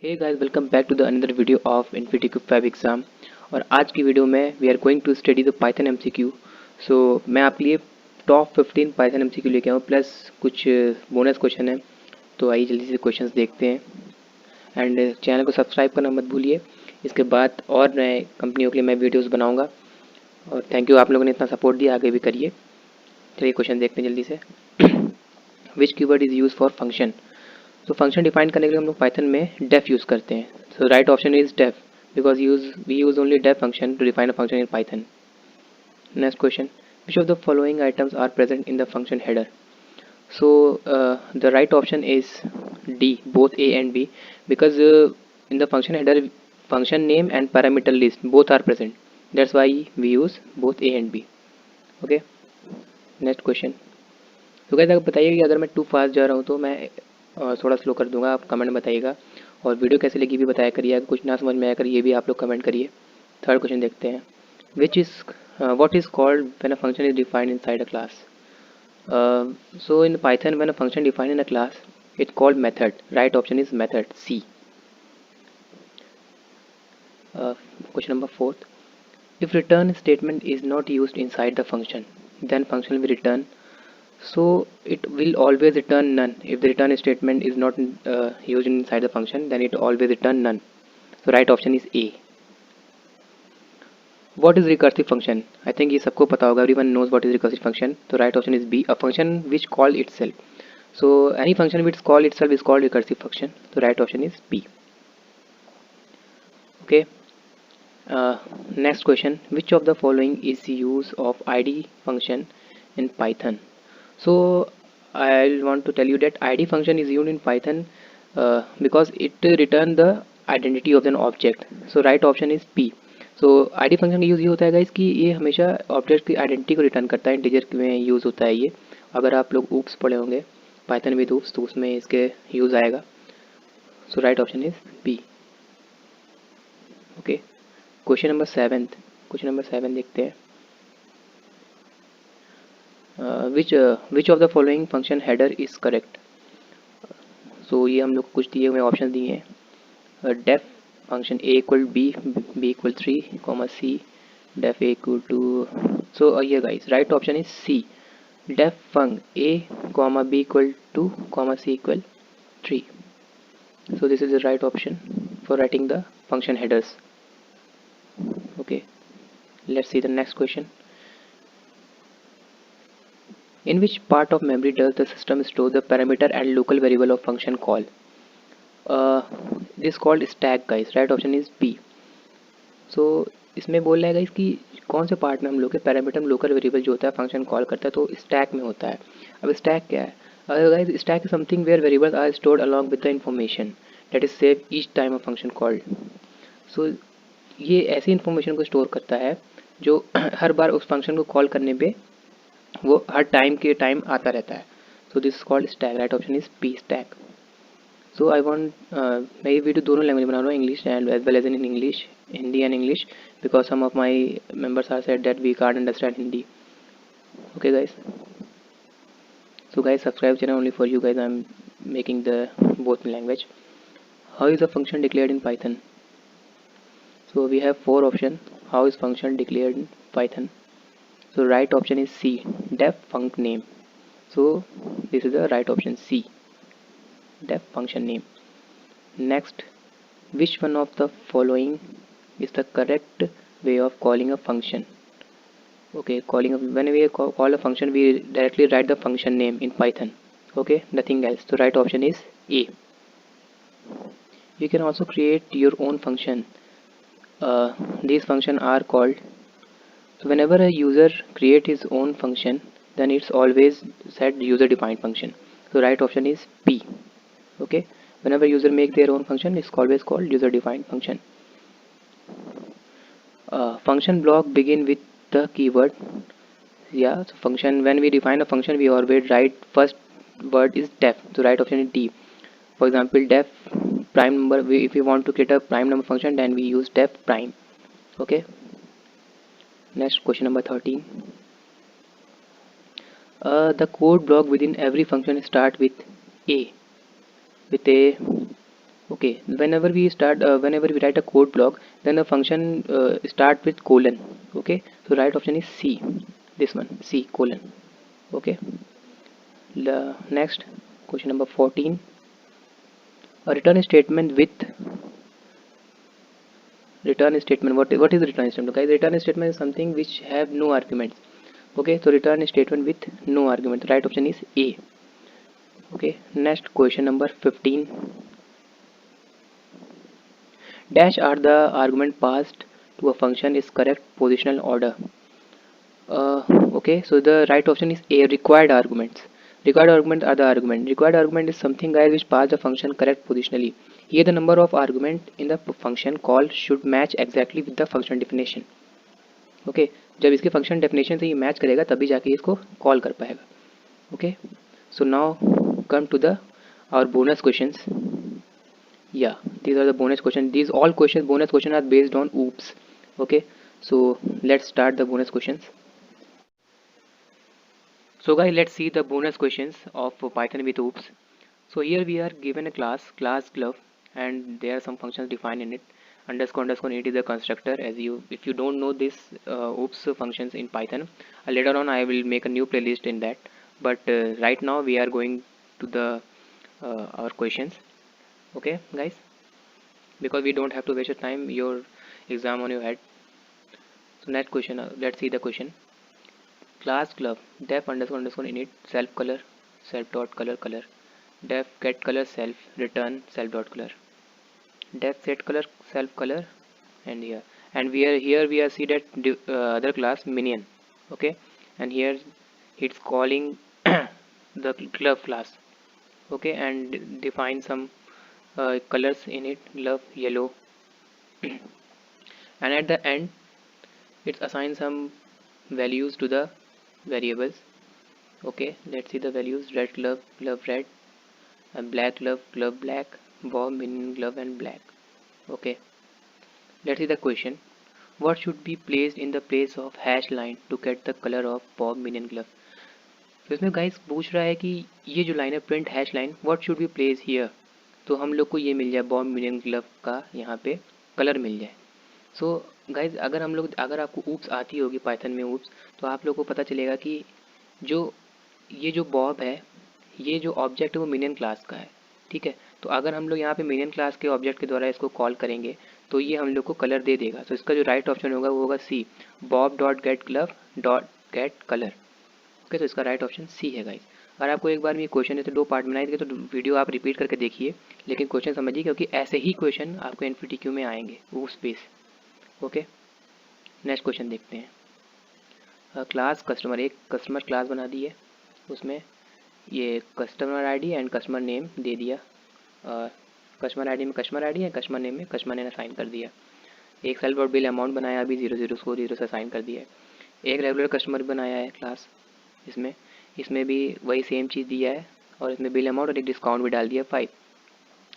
Hey guys, welcome back to the another video of infinity fab exam. और आज की video में we are going to study the Python MCQ. So मैं आपके लिए top 15 Python MCQ लेके आऊँ, प्लस कुछ बोनस क्वेश्चन है। तो आइए जल्दी से क्वेश्चंस देखते हैं एंड चैनल को सब्सक्राइब करना मत भूलिए। इसके बाद और नए कंपनियों के लिए मैं वीडियोज़ बनाऊँगा। और थैंक यू, आप लोगों ने इतना सपोर्ट दिया, आगे भी करिए। चलिए क्वेश्चन देखते हैं जल्दी से। Which keyword is use for function. तो फंक्शन डिफाइन करने के लिए हम लोग पाइथन में डेफ यूज़ करते हैं। So right option is def because we use only def function to define a function in Python. Next question, which of the following items are present in the function header. So the right option is D, both A and B, because in the function header function name and parameter list both are present. That's why we use both a and b. Okay, next question. तो कैसे बताइए कि अगर मैं to fast जा रहा हूँ तो मैं थोड़ा स्लो कर दूंगा, आप कमेंट में बताइएगा। और वीडियो कैसे लगी भी बताया करिए, अगर कुछ ना समझ में आया करिए, ये भी आप लोग कमेंट करिए। थर्ड क्वेश्चन देखते हैं, which is what is called when a function is defined inside a class. So in Python when a function defined in a class it called method. Right option is method, C. Question number fourth, if return statement is not used inside the function then function will return. So it will always return none. If the return statement is not used inside the function, then it always return none. So right option is A. What is recursive function? I think ये सबको पता होगा. Everyone knows what is recursive function. So right option is B. A function which call itself. So any function which call itself is called recursive function. So right option is B. Okay. Next question, which of the following is use of id function in Python. So I want to tell you that id function is used in Python because it return the identity of an object. So right option is P. So id function का use ये होता है guys कि ये हमेशा object की identity को return करता है, इंटीजर में यूज़ होता है ये। अगर आप लोग ऊप्स पढ़े होंगे पाइथन विद ऊप्स तो उसमें इसके यूज़ आएगा। So right option is B. Okay, question number seven देखते हैं, which of the following function header is correct. So ये हम लोग कुछ दिए हुए ऑप्शन दिए हैं, def function A equal B, B equal 3, comma C, def A equal two. So ये guys right option is C, def func A comma B equal 2 comma C equal 3. So this is the right option for writing the function headers. Okay, let's see the next question. In which part of memory does the system store the parameter and local variable of function call? This called stack guys. Right option is B. So इसमें बोल रहा है guys कि कौन से part में हम लोग के पैरामीटर लोकल वेरिएबल जो होता है फंक्शन कॉल करता है तो स्टैक में होता है. अब स्टैक क्या है? Guys stack is something where variables are stored along with the information that is save each time a function called. So ये ऐसी इन्फॉर्मेशन को स्टोर करता है जो हर बार उस फंक्शन को कॉल करने पे वो हर टाइम के टाइम आता रहता है. So this called stack. Right option is P, stack. So I want, मैं ये वीडियो दोनों लैंग्वेज बना रहा हूँ, English and as well as in English, Hindi and English, because some of my members are said that we can't understand Hindi. Okay guys, so guys subscribe channel only for you guys. I'm making the both in language. How is a function declared in Python? So we have four options. How is function declared in Python? So right option is C, def func name. So this is the right option, C, def function name. Next, which one of the following is the correct way of calling a function? Okay, when we call a function we directly write the function name in Python. Okay, nothing else. So right option is A. You can also create your own function. These functions are called, so whenever a user create his own function then it's always said user defined function. So right option is P. Okay, whenever user make their own function it's always called user defined function. Function block begin with the keyword. Yeah, so function, when we define a function we always write first word is def. So right option is D. For example, def prime number, if we want to create a prime number function then we use def prime. Okay, next question number 13. The code block within every function start with A, Okay, whenever we write a code block, then the function start with colon. Okay, so right option is C, this one, C colon. Okay, the next question number 14, a return statement with return statement. What is return statement, guys? Return statement is something which have no arguments. Okay, so return statement with no argument, right option is A. Okay, next question number 15, dash are the argument passed to a function is correct positional order. uh, okay, so the right option is A, required arguments. Required arguments are the argument. Required argument is something, guys, which pass the function correct positionally. Here the number of argument in the function call should match exactly with the function definition. Okay, जब इसके function definition से ये match करेगा तभी जाके इसको call कर पाएगा. Okay, so now come to the our bonus questions. Yeah, these are the bonus question. These all questions, bonus question, are based on oops. Okay, so let's start the bonus questions. So guys, let's see the bonus questions of Python with oops. So here we are given a class glove, and there are some functions defined in it. Underscore it is the constructor. As you, if you don't know this oops functions in Python, later on I will make a new playlist in that. But right now we are going to the our questions. Okay, guys, because we don't have to waste your time, your exam on your head. So next question, let's see the question. Class glove def underscore init self color self dot color def get color self return self dot color def set color self color, and here we are see that other class minion. Okay, and here it's calling the glove class. Okay, and define some colors in it, glove yellow, and at the end it's assign some values to the variables. Okay, let's see the values. Red glove red, and black glove black, bob minion glove and black. Okay, let's see the question. What should be placed in the place of hash line to get the color of bob minion glove? तो इसमें guys पूछ रहा है कि ये जो line है print hash line, what should be place here, तो हम लोग को ये मिल जाए बॉब मिलियन ग्लव का यहाँ पे कलर मिल जाए. सो गाइज, अगर आपको ऊप्स आती होगी पाइथन में ऊप्स, तो आप लोग को पता चलेगा कि जो ये जो बॉब है, ये जो ऑब्जेक्ट है वो मिनियन क्लास का है. ठीक है, तो अगर हम लोग यहाँ पे मिनियन क्लास के ऑब्जेक्ट के द्वारा इसको कॉल करेंगे तो ये हम लोग को कलर दे देगा. तो इसका जो राइट ऑप्शन होगा वो होगा C, Bob dot get glove dot get colour. Okay, तो इसका राइट ऑप्शन सी है गाइज. अगर आपको एक बार में क्वेश्चन है तो 2 पार्ट बनाए थे, तो वीडियो आप रिपीट करके देखिए, लेकिन क्वेश्चन समझिए, क्योंकि ऐसे ही क्वेश्चन आपको एनपीटीक्यू में आएंगे वो स्पेस. ओके, नेक्स्ट क्वेश्चन देखते हैं. क्लास कस्टमर, एक कस्टमर क्लास बना दी है, उसमें ये customer ID and customer name दे दिया. कस्टमर आईडी में कस्टमर आईडी है, कस्टमर नेम में कस्टमर नेम असाइन कर दिया. एक सेल्फ और बिल अमाउंट बनाया, अभी 00 को 0 से असाइन कर दिया है. एक रेगुलर कस्टमर बनाया है क्लास, इसमें भी वही सेम चीज़ दिया है, और इसमें बिल अमाउंट और एक डिस्काउंट भी डाल दिया 5.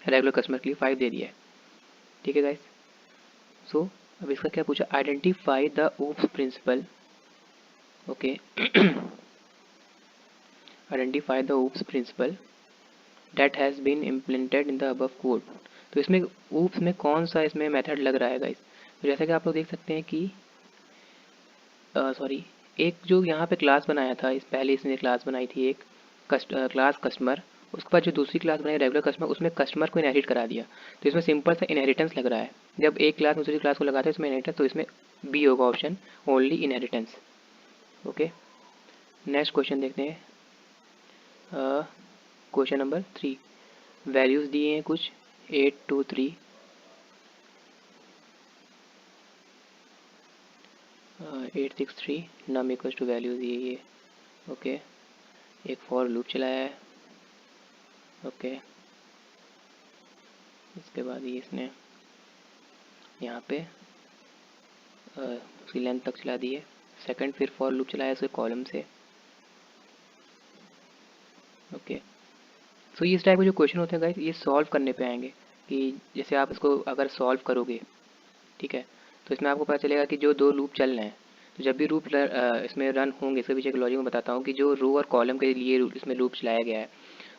रेगुलर कस्टमर के लिए 5 दे दिया है. ठीक है गाइस, सो अब इसका क्या पूछा, identify the oops principle. Okay, identify the oops principle that has been implemented in the above code. तो इसमें oops में कौन सा इसमें मेथड लग रहा है गाइस. तो जैसा कि आप लोग देख सकते हैं कि एक जो यहाँ पे क्लास बनाया था, पहले इसने क्लास बनाई थी एक क्लास कस्टमर, उसके बाद जो दूसरी क्लास बनाई रेगुलर कस्टमर, उसमें कस्टमर को इनहेरिट करा दिया. तो इसमें सिंपल सा इनहेरिटेंस लग रहा है. जब एक क्लास दूसरी क्लास को लगाते हैं इसमें इनहेरिटेंस, तो इसमें बी होगा option, only inheritance. Okay, next question देखते हैं. क्वेश्चन नंबर 3, वैल्यूज़ दिए हैं कुछ 8 2 3. 8 6 3 नम इक्वल्स टू वैल्यूज़ ये. ओके, एक फॉर लूप चलाया है. ओके, इसके बाद ये इसने यहाँ पे उसकी लेंथ तक चला दी है. सेकंड फिर फॉर लूप चलाया उसके कॉलम से. ओके, सो इस टाइप के जो क्वेश्चन होते हैं गाइस, ये सॉल्व करने पे आएंगे कि जैसे आप इसको अगर सॉल्व करोगे, ठीक है, तो इसमें आपको पता चलेगा कि जो 2 लूप चल रहे हैं, तो जब भी लूप इसमें रन होंगे, इसके पीछे एक लॉजिक में बताता हूँ कि जो रो और कॉलम के लिए इसमें लूप चलाया गया है,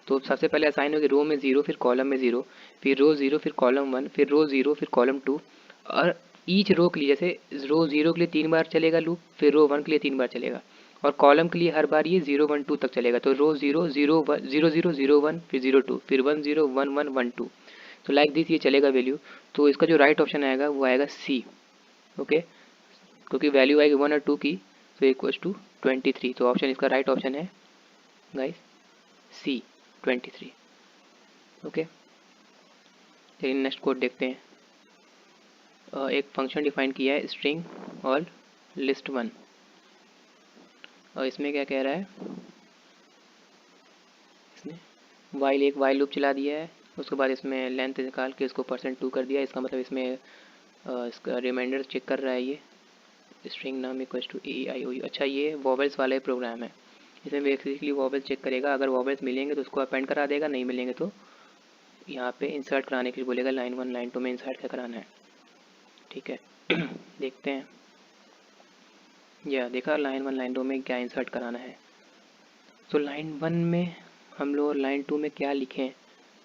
तो सबसे पहले असाइन होगी रो में 0, फिर कॉलम में 0, फिर रो 0, फिर कॉलम 1, फिर रो 0, फिर कॉलम 2। और ईच रो के लिए जैसे रो 0 के लिए 3 बार चलेगा लूप, फिर रो 1 के लिए 3 बार चलेगा, और कॉलम के लिए हर बार ये 0 1 2 तक चलेगा। तो रो 0 0 1 0 0 0 1, फिर 0 2, फिर 1 0 1 1 1 2। तो लाइक दिस ये चलेगा वैल्यू। तो इसका जो राइट ऑप्शन आएगा वो आएगा सी। ओके, क्योंकि वैल्यू आएगी 1 और 2 की, तो इक्वल्स टू 23। तो ऑप्शन इसका राइट ऑप्शन है गाइस सी 23। ओके, चलिए नेक्स्ट कोड देखते हैं। एक फंक्शन डिफाइन किया है स्ट्रिंग और लिस्ट 1, और इसमें क्या कह रहा है, इसने एक वाइल लूप चला दिया है, उसके बाद इसमें लेंथ निकाल के इसको %2 कर दिया। इसका मतलब इसमें इसका रिमाइंडर चेक कर रहा है ये स्ट्रिंग नाम इक्वल्स टू AEIOU। अच्छा, ये वॉवेल्स वाला प्रोग्राम है, इसमें बेसिकली वॉवेल्स चेक करेगा, अगर वॉवेल्स मिलेंगे तो उसको अपेंड करा देगा, नहीं मिलेंगे तो यहाँ पे इंसर्ट कराने के लिए बोलेगा, लाइन 1 लाइन 2 में इंसर्ट क्या कराना है। ठीक है देखते हैं, देखा लाइन 1 लाइन 2 में क्या इंसर्ट कराना है। तो लाइन 1 में हम लोग लाइन 2 में क्या लिखें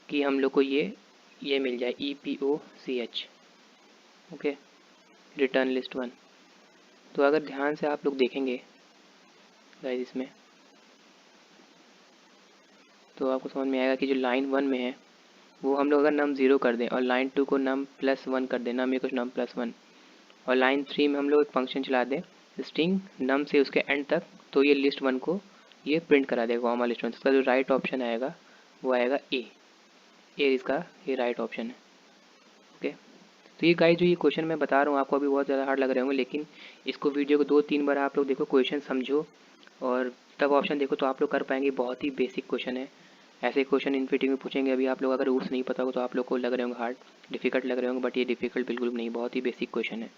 कि हम लोग को ये मिल जाए EPOCH। Okay, return list 1। तो अगर ध्यान से आप लोग देखेंगे गाइस इसमें, तो आपको समझ में आएगा कि जो लाइन 1 में है वो हम लोग अगर नम 0 कर दें और लाइन 2 को नम +1 कर दें, नम कुछ नम +1, और लाइन 3 में हम लोग एक फंक्शन चला दें स्ट्रिंग नम से उसके एंड तक, तो ये लिस्ट 1 को ये प्रिंट करा देगा कॉमा लिस्ट 1। इसका जो राइट ऑप्शन आएगा वो आएगा ए इसका ये राइट ऑप्शन है। ओके, तो ये गाइस जो ये क्वेश्चन मैं बता रहा हूँ आपको अभी बहुत ज़्यादा हार्ड लग रहे होंगे, लेकिन इसको वीडियो को 2-3 बार आप लोग देखो, क्वेश्चन समझो और तब ऑप्शन देखो तो आप लोग कर पाएंगे। बहुत ही बेसिक क्वेश्चन है, ऐसे क्वेश्चन इन्फिनिटी में पूछेंगे। अभी आप लोग अगर रूट्स नहीं पता हो तो आप लोग को लग रहे होंगे हार्ड, डिफिकल्ट लग रहे होंगे, बट ये डिफिकल्ट बिल्कुल नहीं, बहुत ही बेसिक क्वेश्चन है।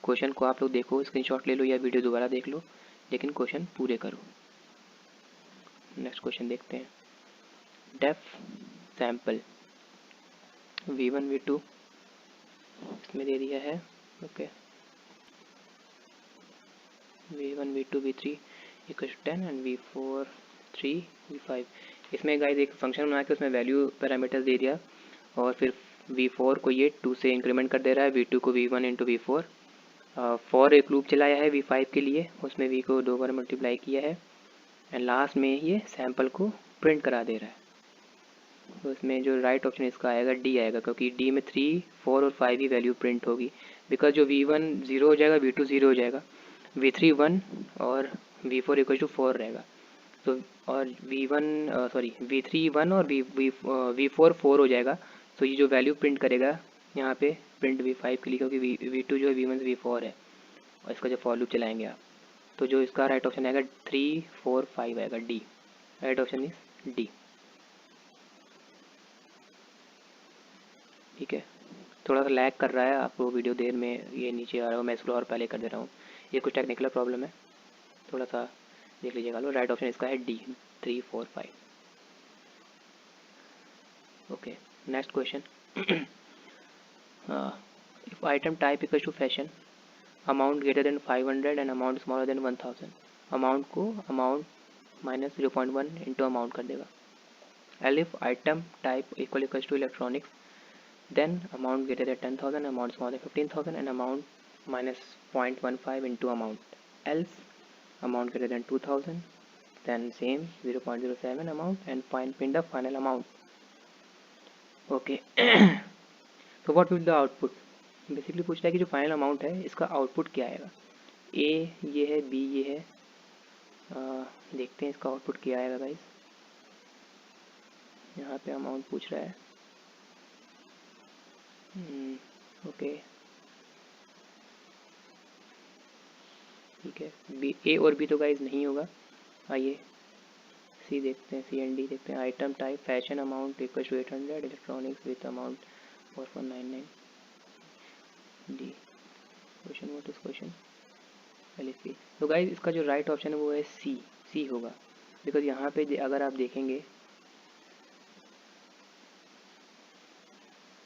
क्वेश्चन को आप लोग देखो, स्क्रीनशॉट ले लो या वीडियो दोबारा देख लो, लेकिन क्वेश्चन पूरे करो। नेक्स्ट क्वेश्चन देखते हैं। डेफ सैम्पल V1 V2 इसमें दे दिया है। Okay, V1 V2 V3 equal 10 and V4 3 V5। इसमें गाइस एक फंक्शन बना के उसमें वैल्यू पैरामीटर्स दे दिया, और फिर V4 को ये 2 से इंक्रीमेंट कर दे रहा है, V2 को V1 इंटू V4। फॉर एक लूप चलाया है V5 के लिए, उसमें V को 2 बार मल्टीप्लाई किया है, एंड लास्ट में ये सैम्पल को प्रिंट करा दे रहा है। तो इसमें जो राइट ऑप्शन इसका आएगा D आएगा, क्योंकि D में 3, 4 और 5 ही वैल्यू प्रिंट होगी। बिकॉज जो V1 0 हो जाएगा, V2 0 हो जाएगा, V3 1 और V4 इक्वल टू 4 रहेगा। तो और V3 1 और V4 4 हो जाएगा। तो ये जो वैल्यू प्रिंट करेगा यहाँ पे प्रिंट V5 के लिए, क्योंकि V2 जो है V1 से V4 है, और इसका जो फॉर लूप चलाएंगे आप, तो जो इसका राइट ऑप्शन आएगा 3 4 5 आएगा, D। Right option is D। ठीक है, थोड़ा सा लैग कर रहा है, आपको वीडियो देर में ये नीचे आ रहा है, मैं इसको और पहले कर दे रहा हूँ, ये कुछ टेक्निकल प्रॉब्लम है, थोड़ा सा देख लीजिएगा। लो, राइट ऑप्शन इसका है D 3 4 5। Okay, next question. If item type equal to fashion, amount greater than 500 and amount smaller than 1000, amount को अमाउंट माइनस 0.1 इंटू अमाउंट कर देगा। Elif item type equal to electronics, then amount greater than 10,000, amount smaller than 15,000, and amount minus 0.15 into amount. Else amount greater than 2,000, then same 0.07 amount and print the final amount. Okay. So what will the output? Basically पूछ रहा है कि जो final amount है इसका output क्या आएगा। ए ये है, बी ये है, देखते हैं इसका आउटपुट क्या आएगा गाइस। यहाँ पे अमाउंट पूछ रहा है। ओके, ठीक है, बी, ए और बी तो गाइज नहीं होगा। आइए सी देखते हैं, सी एंड डी देखते हैं। Item type fashion, amount equal to 800, electronics with amount 4499, D. Question what is question, पहले सी। तो गाइज इसका जो राइट ऑप्शन है वो है सी होगा, बिकॉज यहाँ पे अगर आप देखेंगे,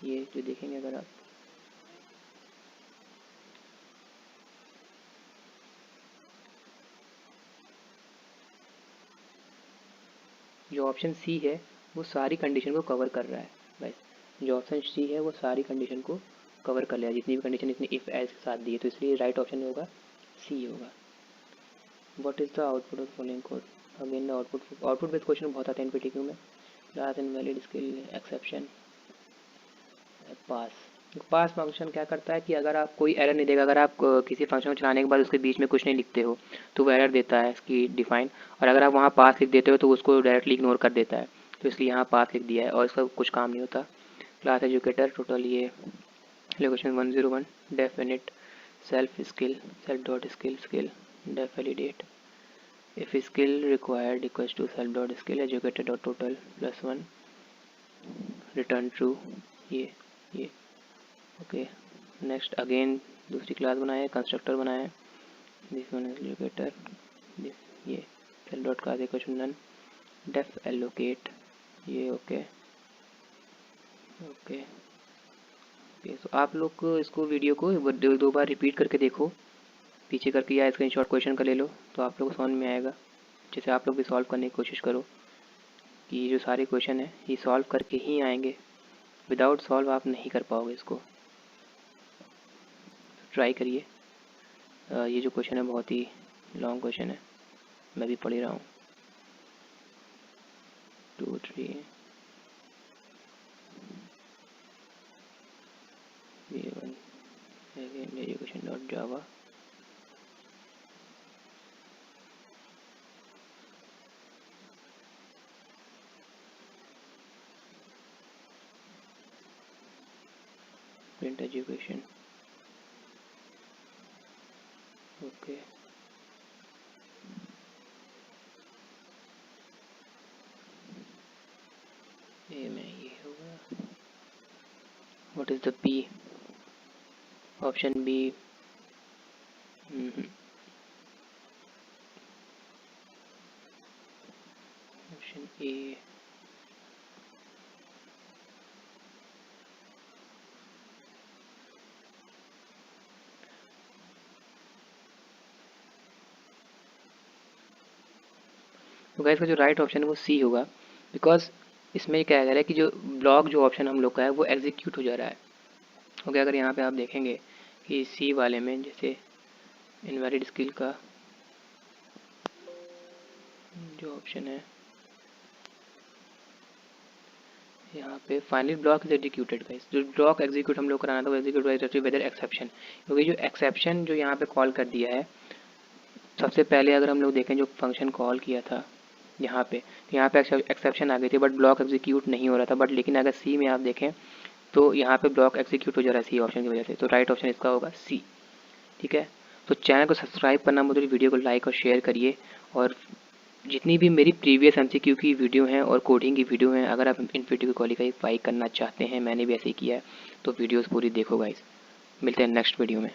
ये जो देखेंगे अगर आप, जो ऑप्शन सी है वो सारी कंडीशन को कवर कर रहा है भाई। जो ऑप्शन सी है वो सारी कंडीशन को कवर कर लिया, जितनी भी कंडीशन इतनी इफ़ एल्स के साथ दी है, तो इसलिए राइट ऑप्शन होगा सी होगा। What is the output of following code? Again output based question बहुत आते हैं एनपीटीक्यू में। क्लास इनवैलिड स्किल एक्सेप्शन पास फंक्शन क्या करता है कि अगर आप कोई एरर नहीं देगा, अगर आप किसी फंक्शन को चलाने के बाद उसके बीच में कुछ नहीं लिखते हो तो वो एरर देता है इसकी डिफाइन, और अगर आप वहाँ पास लिख देते हो तो उसको डायरेक्टली इग्नोर कर देता है। तो इसलिए यहाँ पास लिख दिया है और इसका कुछ काम नहीं होता। क्लास एजुकेटर टोटल ये location 101 def init self skill self dot skill skill def validate if skill required equals to self dot skill educator dot total +1 return true. ये ओके। नेक्स्ट अगेन दूसरी क्लास बनाए, कंस्ट्रक्टर बनाए, this one is educator, this ये self dot class equal none def allocate ये okay okay okay. तो आप लोग को इसको वीडियो को दो बार रिपीट करके देखो पीछे करके, या स्क्रीनशॉट क्वेश्चन का ले लो तो आप लोग को समझ में आएगा। जैसे आप लोग भी सॉल्व करने की कोशिश करो कि ये जो सारे क्वेश्चन है ये सॉल्व करके ही आएंगे, विदाउट सॉल्व आप नहीं कर पाओगे इसको। ट्राई करिए। ये जो क्वेश्चन है बहुत ही लॉन्ग क्वेश्चन है, मैं भी पढ़ ही रहा हूँ। 2 3 V1 again education.java print education okay. A में ये होगा। What is the P? Option B option A तो गाइस का जो राइट ऑप्शन है वो सी होगा, बिकॉज इसमें क्या कह रहा है कि जो ब्लॉक जो ऑप्शन हम लोग का है वो एग्जीक्यूट हो जा रहा है। ओके, अगर यहाँ पे आप देखेंगे कि सी वाले में जैसे इनवैलिड स्किल का जो ऑप्शन है यहाँ पे final block is executed guys, जो ब्लॉक एग्जीक्यूट हम लोग कराना था वो एग्जीक्यूट हो वेदर एक्सेप्शन, क्योंकि जो एक्सेप्शन जो यहाँ पे कॉल कर दिया है सबसे पहले अगर हम लोग देखें जो फंक्शन कॉल किया था यहाँ पे, तो यहाँ पे एक्सेप्शन आ गई थी बट ब्लॉक एग्जीक्यूट नहीं हो रहा था। बट लेकिन अगर सी में आप देखें तो यहाँ पे ब्लॉक एग्जीक्यूट हो जा रहा है सी ऑप्शन की वजह से, तो राइट ऑप्शन इसका होगा सी। ठीक है, तो चैनल को सब्सक्राइब करना मत भूलिए, वीडियो को लाइक और शेयर करिए, और जितनी भी मेरी प्रीवियस एमसीक्यू की वीडियो हैं और कोडिंग की वीडियो हैं, अगर आप इनफिनिटी को क्वालीफाई करना चाहते हैं, मैंने भी ऐसे ही किया है, तो वीडियोज़ पूरी देखो गाइस। मिलते हैं नेक्स्ट वीडियो में।